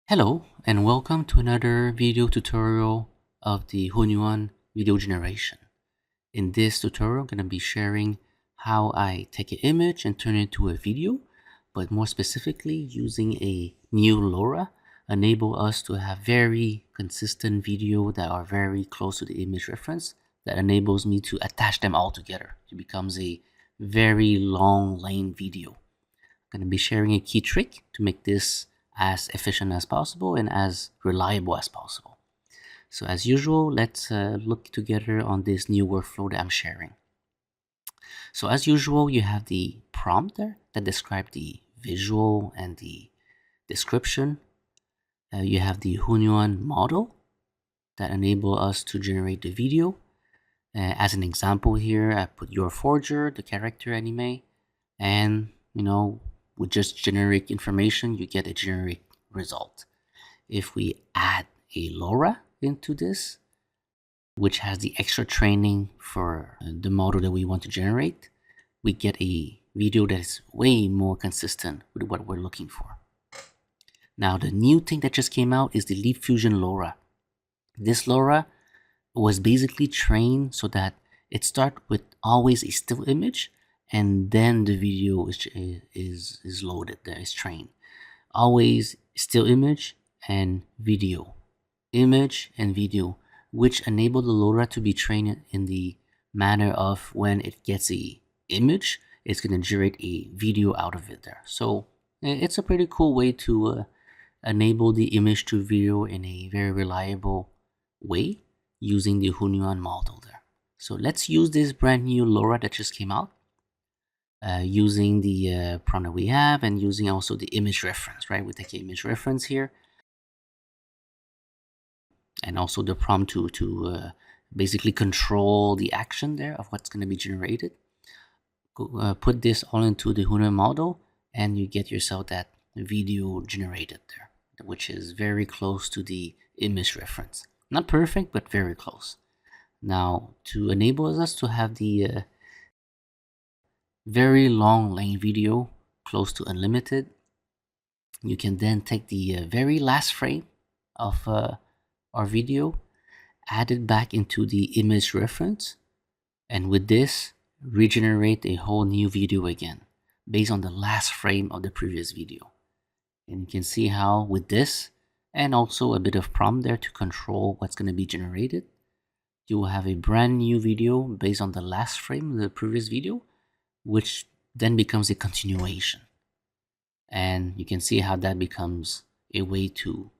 Hello and welcome to another video tutorial of the Hunyuan video generation. In this tutorial, I'm going to be sharing how I take an image and turn it into a video, but more specifically using a new Lora enable us to have very consistent video that are very close to the image reference that enables me to attach them all together. It becomes a very long length video. I'm going to be sharing a key trick to make this as efficient as possible and as reliable as possible. So as usual, let's look together on this new workflow that I'm sharing. So as usual, you have the prompt there that describes the visual and the description. You have the Hunyuan model that enable us to generate the video. As an example here, I put your forger, the character anime, and with just generic information, you get a generic result. If we add a Lora into this, which has the extra training for the model that we want to generate, we get a video that is way more consistent with what we're looking for. Now, the new thing that just came out is the LeapFusion Lora. This Lora was basically trained so that it starts with always a still image, and then the video is loaded there, is trained. Always still image and video, image and video, which enable the Lora to be trained in the manner of when it gets a image, it's going to generate a video out of it there. So it's a pretty cool way to enable the image to video in a very reliable way using the Hunyuan model there. So let's use this brand new Lora that just came out. Using the prompt that we have and using also the image reference, right? We take the image reference here and also the prompt to basically control the action there of what's going to be generated. Put this all into the Hunyuan model and you get yourself that video generated there, which is very close to the image reference. Not perfect, but very close. Now, to enable us to have the very long length video close to unlimited, you can then take the very last frame of our video, add it back into the image reference, and with this regenerate a whole new video again based on the last frame of the previous video. And you can see how with this and also a bit of prompt there to control what's going to be generated, you will have a brand new video based on the last frame of the previous video, which then becomes a continuation. And you can see how that becomes a way to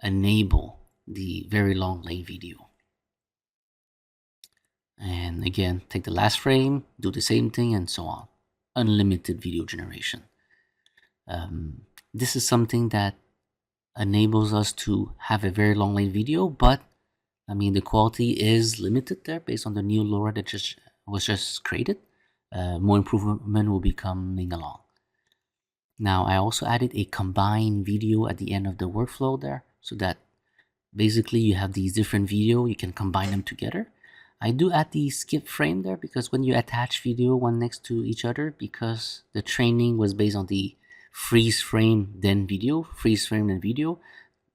enable the very long length video. And again, take the last frame, do the same thing, and so on. Unlimited video generation. This is something that enables us to have a very long length video, but I mean, the quality is limited there based on the new Lora that was just created. More improvement will be coming along. Now, I also added a combined video at the end of the workflow there, so that basically you have these different video, you can combine them together. I do add the skip frame there because when you attach video one next to each other, because the training was based on the freeze frame then video, freeze frame then video,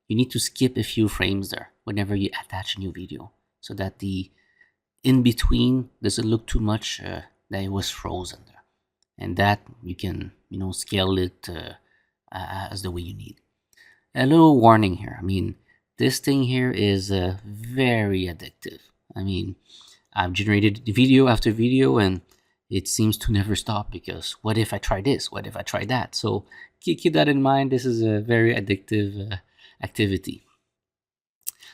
you need to skip a few frames there whenever you attach a new video, so that the in between doesn't look too much that it was frozen there, and that you can scale it as the way you need. A little warning here, I mean, this thing here is very addictive. I mean, I've generated video after video and it seems to never stop, because what if I try this, what if I try that? So keep that in mind. This is a very addictive activity.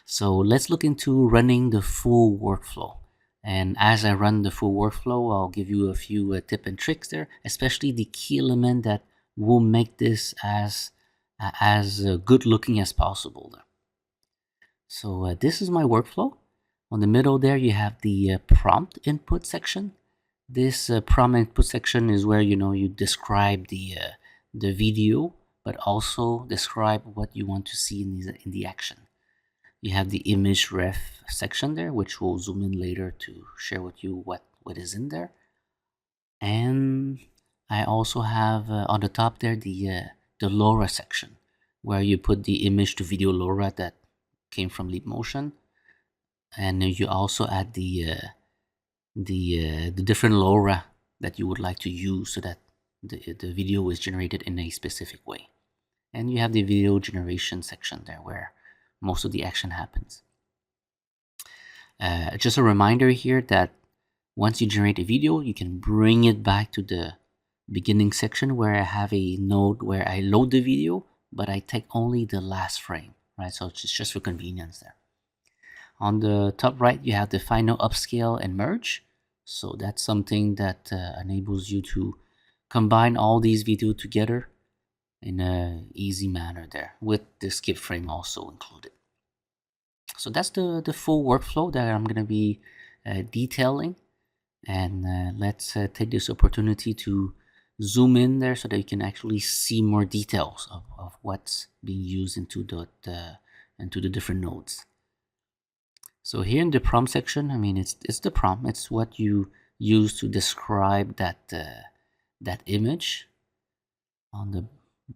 So let's look into running the full workflow. And as I run the full workflow, I'll give you a few tips and tricks there, especially the key element that will make this as good looking as possible. So this is my workflow. On the middle there, you have the prompt input section. This prompt input section is where you describe the video, but also describe what you want to see in the action. You have the image ref section there, which we'll zoom in later to share with you what is in there. And I also have on the top there the Lora section. where you put the image to video Lora that came from LeapMotion, and you also add the different Lora that you would like to use so that the video is generated in a specific way. And you have the video generation section there where most of the action happens. Just a reminder here that once you generate a video, you can bring it back to the beginning section where I have a node where I load the video, but I take only the last frame, right? So it's just for convenience there. On the top right, you have the final upscale and merge. So that's something that enables you to combine all these videos together in an easy manner there, with the skip frame also included. So that's the full workflow that I'm going to be detailing. And let's take this opportunity to zoom in there so that you can actually see more details of what's being used into the different nodes. So here in the prompt section, I mean, it's the prompt. It's what you use to describe that image. On the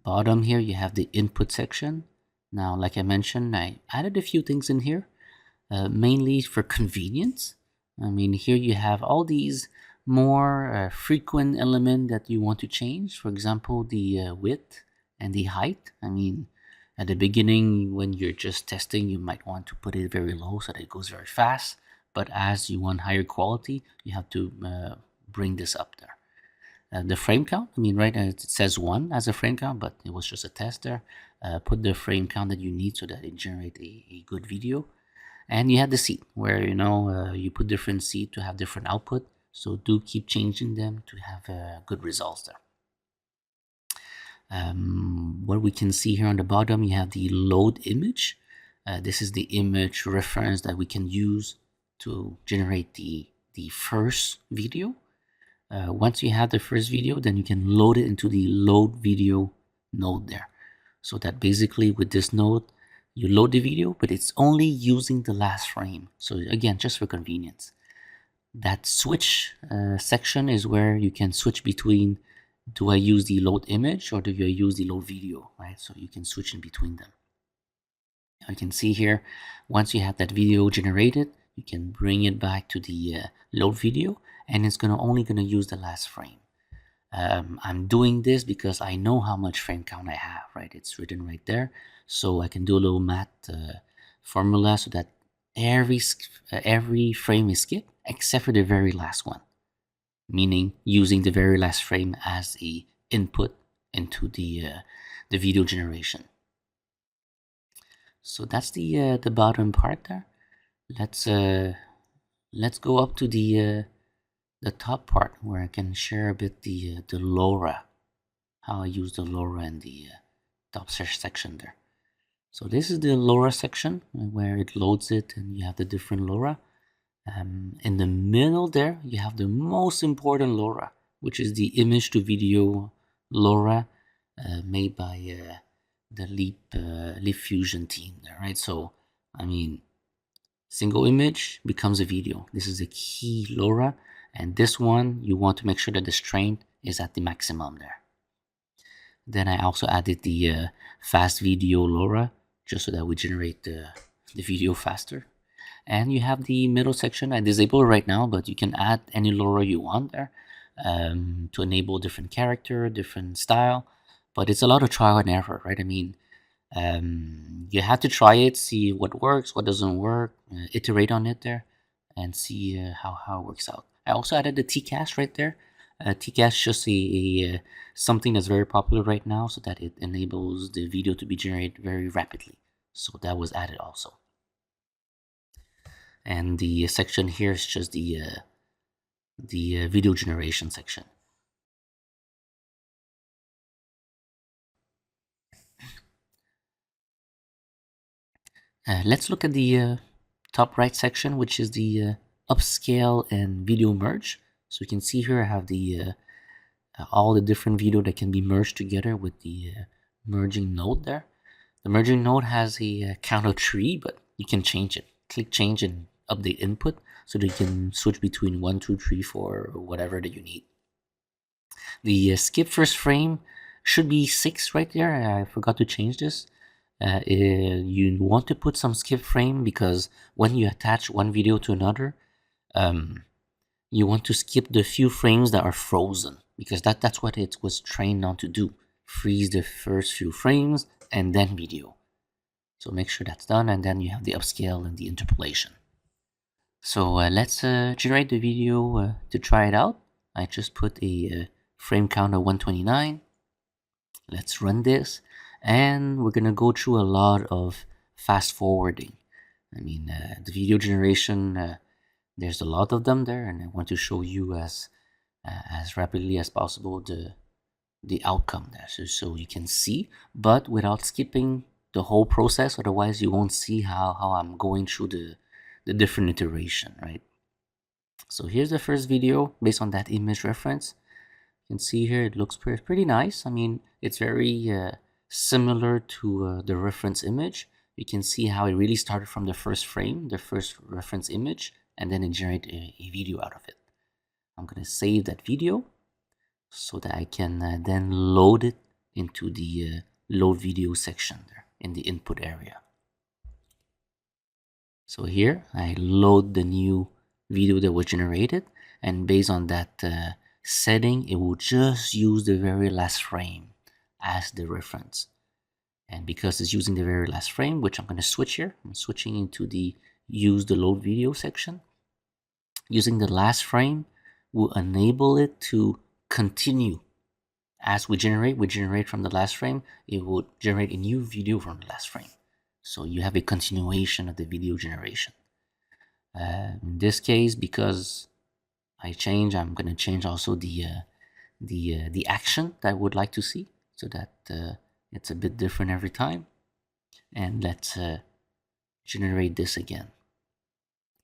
bottom here, you have the input section. Now, like I mentioned, I added a few things in here, mainly for convenience. I mean, here you have all these more frequent elements that you want to change. For example, the width and the height. I mean, at the beginning, when you're just testing, you might want to put it very low so that it goes very fast. But as you want higher quality, you have to bring this up there. The frame count, I mean, right, it says 1 as a frame count, but it was just a test there. Put the frame count that you need so that it generates a good video. And you have the seed where, you put different seed to have different output. So do keep changing them to have good results there. What we can see here on the bottom, you have the load image. This is the image reference that we can use to generate the first video. Once you have the first video, then you can load it into the load video node there. So that basically with this node, you load the video, but it's only using the last frame. So again, just for convenience. That switch section is where you can switch between, do I use the load image or do I use the load video, right? So you can switch in between them. Now you can see here, once you have that video generated, you can bring it back to the load video, and it's only gonna use the last frame. I'm doing this because I know how much frame count I have, right? It's written right there. So I can do a little math formula so that every frame is skipped except for the very last one, meaning using the very last frame as a input into the video generation. So that's the bottom part there. Let's go up to the top part where I can share a bit the Lora, how I use the Lora in the top section there. So this is the Lora section where it loads it and you have the different Lora. In the middle there, you have the most important Lora, which is the image to video Lora made by the LeapFusion team there, right? So, I mean, single image becomes a video. This is a key Lora. And this one, you want to make sure that the strength is at the maximum there. Then I also added the fast video Lora, just so that we generate the video faster. And you have the middle section. I disable it right now, but you can add any Lora you want there to enable different character, different style. But it's a lot of trial and error, right? I mean, you have to try it, see what works, what doesn't work, iterate on it there, and see how it works out. I also added the TCast right there. TCast is just a something that's very popular right now, so that it enables the video to be generated very rapidly. So that was added also. And the section here is just the video generation section. Let's look at the top right section, which is the upscale and video merge. So you can see here I have the all the different video that can be merged together with the merging node there. The merging node has a count of 3, but you can change it. Click change and update input so that you can switch between 1, 2, 3, 4, or whatever that you need. The skip first frame should be 6 right there. I forgot to change this. You want to put some skip frame because when you attach one video to another, you want to skip the few frames that are frozen, because that's what it was trained on to do. Freeze the first few frames and then video. So make sure that's done, and then you have the upscale and the interpolation. So let's generate the video to try it out. I just put a frame count of 129. Let's run this, and we're gonna go through a lot of fast forwarding. I mean, the video generation, there's a lot of them there, and I want to show you as rapidly as possible the outcome there, so you can see, but without skipping the whole process. Otherwise, you won't see how I'm going through the different iteration, right? So here's the first video based on that image reference. You can see here it looks pretty nice. I mean, it's very similar to the reference image. You can see how it really started from the first frame, the first reference image, and then it generated a video out of it. I'm going to save that video so that I can then load it into the load video section there in the input area. So here I load the new video that was generated, and based on that setting, it will just use the very last frame as the reference. And because it's using the very last frame, which I'm going to switch here, I'm switching into the use the load video section. Using the last frame will enable it to continue. As we generate from the last frame, it will generate a new video from the last frame. So you have a continuation of the video generation. In this case, because I'm going to change also the action that I would like to see, so that it's a bit different every time. And let's generate this again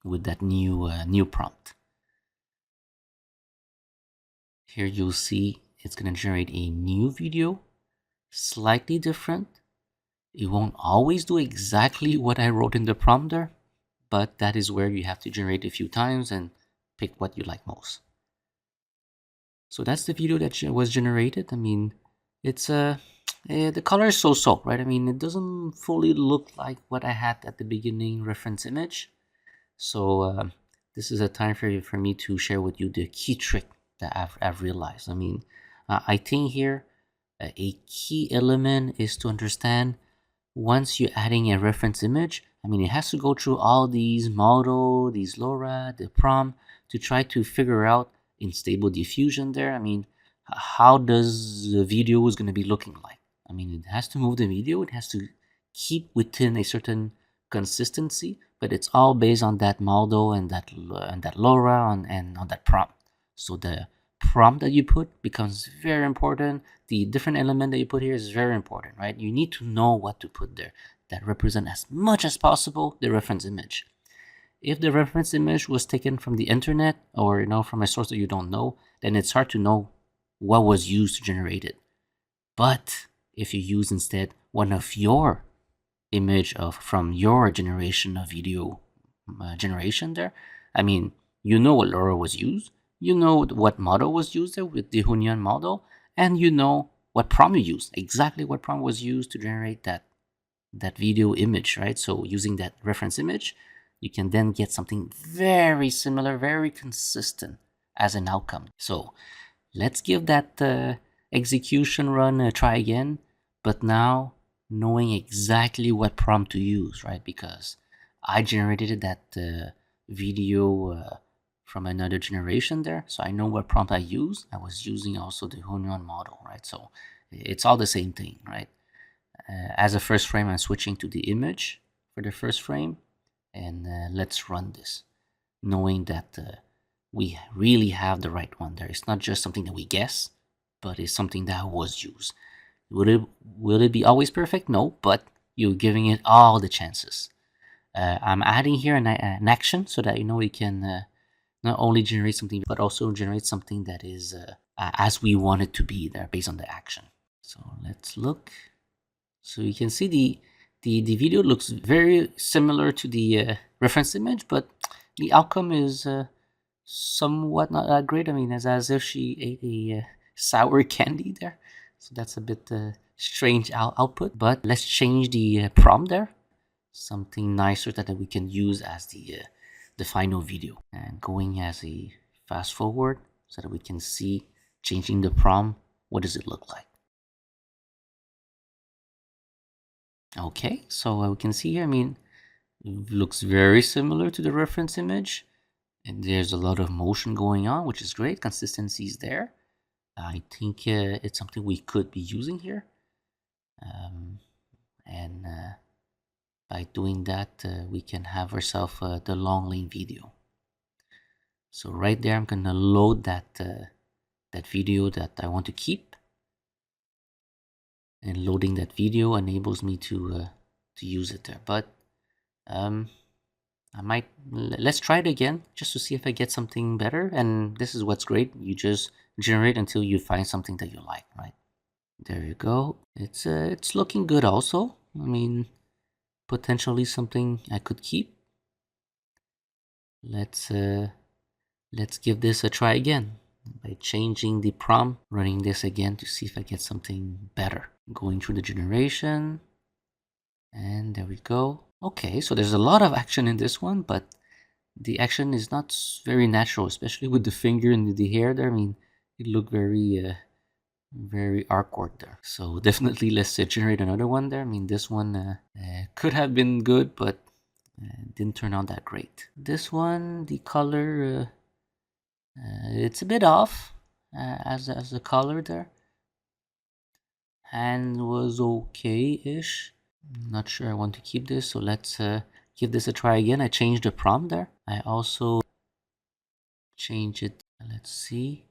with that new prompt. Here you'll see it's going to generate a new video, slightly different. It won't always do exactly what I wrote in the prompt there, but that is where you have to generate a few times and pick what you like most. So that's the video that was generated. I mean, it's the color is so-so, right? I mean, it doesn't fully look like what I had at the beginning reference image. So this is a time for me to share with you the key trick that I've realized. I mean, I think here a key element is to understand, once you're adding a reference image, I mean, it has to go through all these model, these Lora, the prompt, to try to figure out in stable diffusion there. I mean, how does the video is going to be looking like? I mean, it has to move the video. It has to keep within a certain consistency, but it's all based on that model and that Lora and on that prompt. So the prompt that you put becomes very important. The different element that you put here is very important, right? You need to know what to put there that represent as much as possible the reference image. If the reference image was taken from the internet, or from a source that you don't know, then it's hard to know what was used to generate it. But if you use instead one of your image from your generation of video generation there, I mean, you know what Lora was used, you know what model was used there with the Hunyuan model, and you know what prompt you used, exactly what prompt was used to generate that video image, right? So using that reference image, you can then get something very similar, very consistent as an outcome. So let's give that execution run a try again, but now knowing exactly what prompt to use, right? Because I generated that video from another generation there, so I know what prompt I used. I was using also the Hunyuan model, right? So it's all the same thing, right? As a first frame, I'm switching to the image for the first frame, and let's run this, knowing that we really have the right one there. It's not just something that we guess, but it's something that was used. Will it be always perfect? No, but you're giving it all the chances. I'm adding here an action so that we can not only generate something, but also generate something that is as we want it to be there based on the action. So let's look. So you can see the video looks very similar to the reference image, but the outcome is somewhat not that great. I mean, it's as if she ate a sour candy there. So that's a bit strange output, but let's change the prompt there. Something nicer that we can use as the final video. And going as a fast forward so that we can see changing the prompt. What does it look like? Okay, so we can see here, I mean, it looks very similar to the reference image. And there's a lot of motion going on, which is great. Consistency is there. I think it's something we could be using here. And by doing that, we can have ourselves the long lane video. So right there, I'm gonna load that that video that I want to keep. And loading that video enables me to use it there. But let's try it again just to see if I get something better. And this is what's great. You just generate until you find something that you like, right? There you go. It's looking good also. I mean, potentially something I could keep. Let's give this a try again by changing the prompt, running this again to see if I get something better. Going through the generation, and there we go. Okay, so there's a lot of action in this one, but the action is not very natural, especially with the finger and the hair there. I mean, it looked very very awkward there. So definitely let's generate another one there. I mean, this one could have been good, but didn't turn out that great. This one, the color, it's a bit off as the color there. Hand was okay-ish. Not sure I want to keep this, so let's give this a try again. I changed the prompt there. I also change it. Let's see.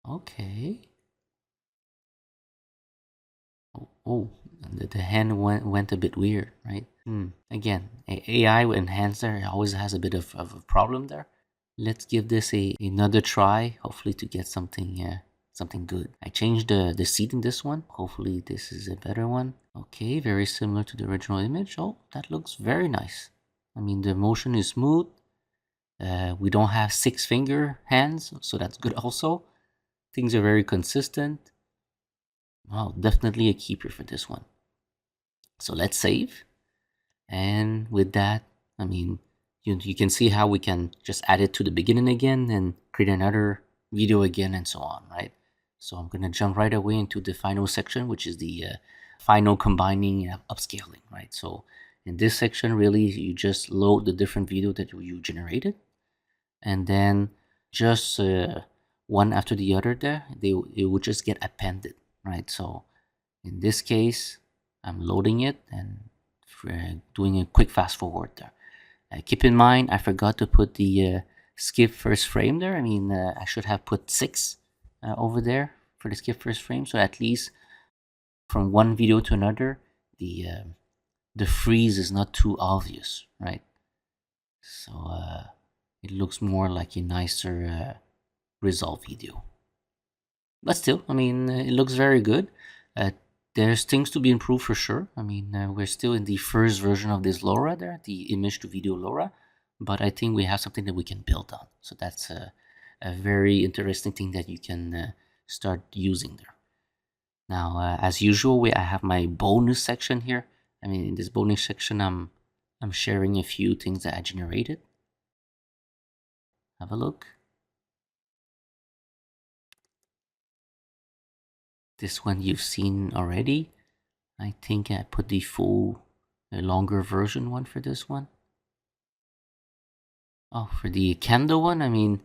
Okay. Oh, the hand went a bit weird, right? Again, AI enhancer always has a bit of a problem there. Let's give this another try, hopefully to get something something good. I changed the seed in this one. Hopefully this is a better one. Okay, very similar to the original image. Oh, that looks very nice. I mean, the motion is smooth. We don't have 6-finger hands, so that's good also. Things are very consistent. Wow, definitely a keeper for this one. So let's save. And with that, I mean, you can see how we can just add it to the beginning again and create another video again and so on, right? So I'm going to jump right away into the final section, which is the final combining upscaling, right? So in this section, really, you just load the different video that you generated, and then just one after the other there, it would just get appended, right? So in this case, I'm loading it and doing a quick fast forward there. Keep in mind, I forgot to put the skip first frame there. I mean, I should have put 6 over there for the skip first frame. So at least from one video to another, the freeze is not too obvious, right? So it looks more like a nicer result video. But still, I mean, it looks very good. There's things to be improved for sure. I mean, we're still in the first version of this Lora there, the image to video Lora, but I think we have something that we can build on. So that's a very interesting thing that you can start using there. Now, as usual, I have my bonus section here. I mean, in this bonus section, I'm sharing a few things that I generated. Have a look. This one you've seen already. I think I put the full, longer version one for this one. Oh, for the candle one, I mean,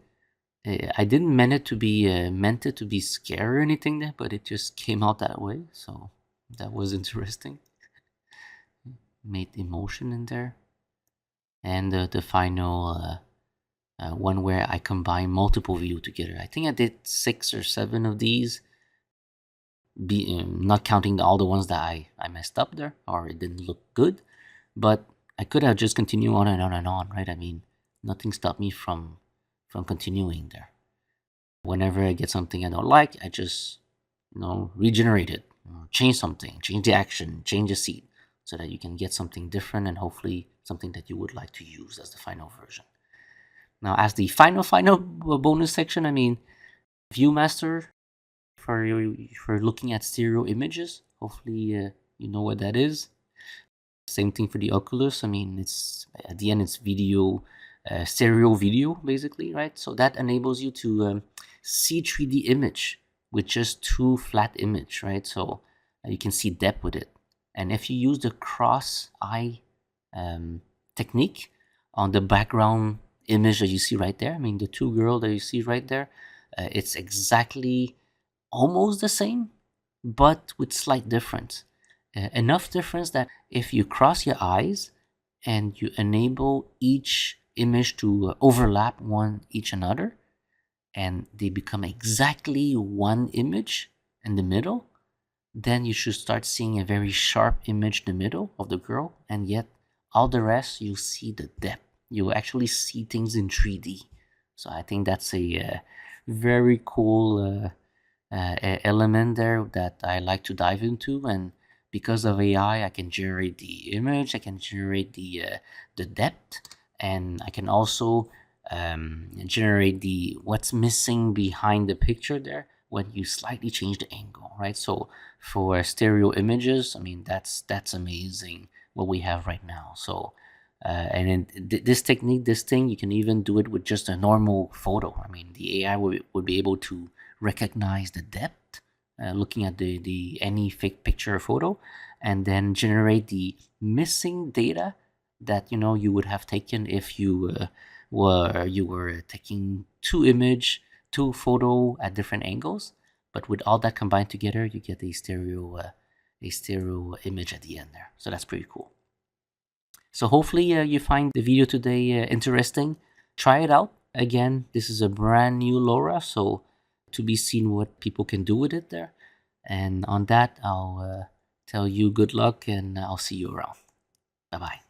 I didn't meant it to be scary or anything there, but it just came out that way. So that was interesting. Made emotion in there. And the final one where I combine multiple videos together. I think I did 6 or 7 of these. Not counting all the ones that I messed up there or it didn't look good, but I could have just continued on and on and on, right? I mean, nothing stopped me from continuing there. Whenever I get something I don't like, I just regenerate it, change something, change the action, change the seed, so that you can get something different and hopefully something that you would like to use as the final version. Now, as the final bonus section, I mean, ViewMaster for looking at stereo images. Hopefully you know what that is. Same thing for the Oculus. I mean, it's at the end it's video, stereo video basically, right? So that enables you to see 3D image with just two flat image, right? So you can see depth with it. And if you use the cross eye technique on the background image that you see right there, I mean the two girls that you see right there, it's exactly almost the same, but with slight difference. Enough difference that if you cross your eyes and you enable each image to overlap one each another, and they become exactly one image in the middle, then you should start seeing a very sharp image in the middle of the girl, and yet all the rest you see the depth. You actually see things in 3D. So I think that's a very cool element there that I like to dive into. And because of AI, I can generate the image, I can generate the depth, and I can also generate the what's missing behind the picture there when you slightly change the angle, right? So for stereo images, I mean that's amazing what we have right now. So and then this technique, this thing, you can even do it with just a normal photo. I mean, the AI would be able to recognize the depth, looking at the any fake picture or photo, and then generate the missing data that you would have taken if you were taking two photo at different angles. But with all that combined together, you get a stereo image at the end there. So that's pretty cool. So hopefully you find the video today interesting. Try it out. Again, this is a brand new Lora, so to be seen what people can do with it there. And on that, I'll tell you good luck, and I'll see you around. Bye-bye.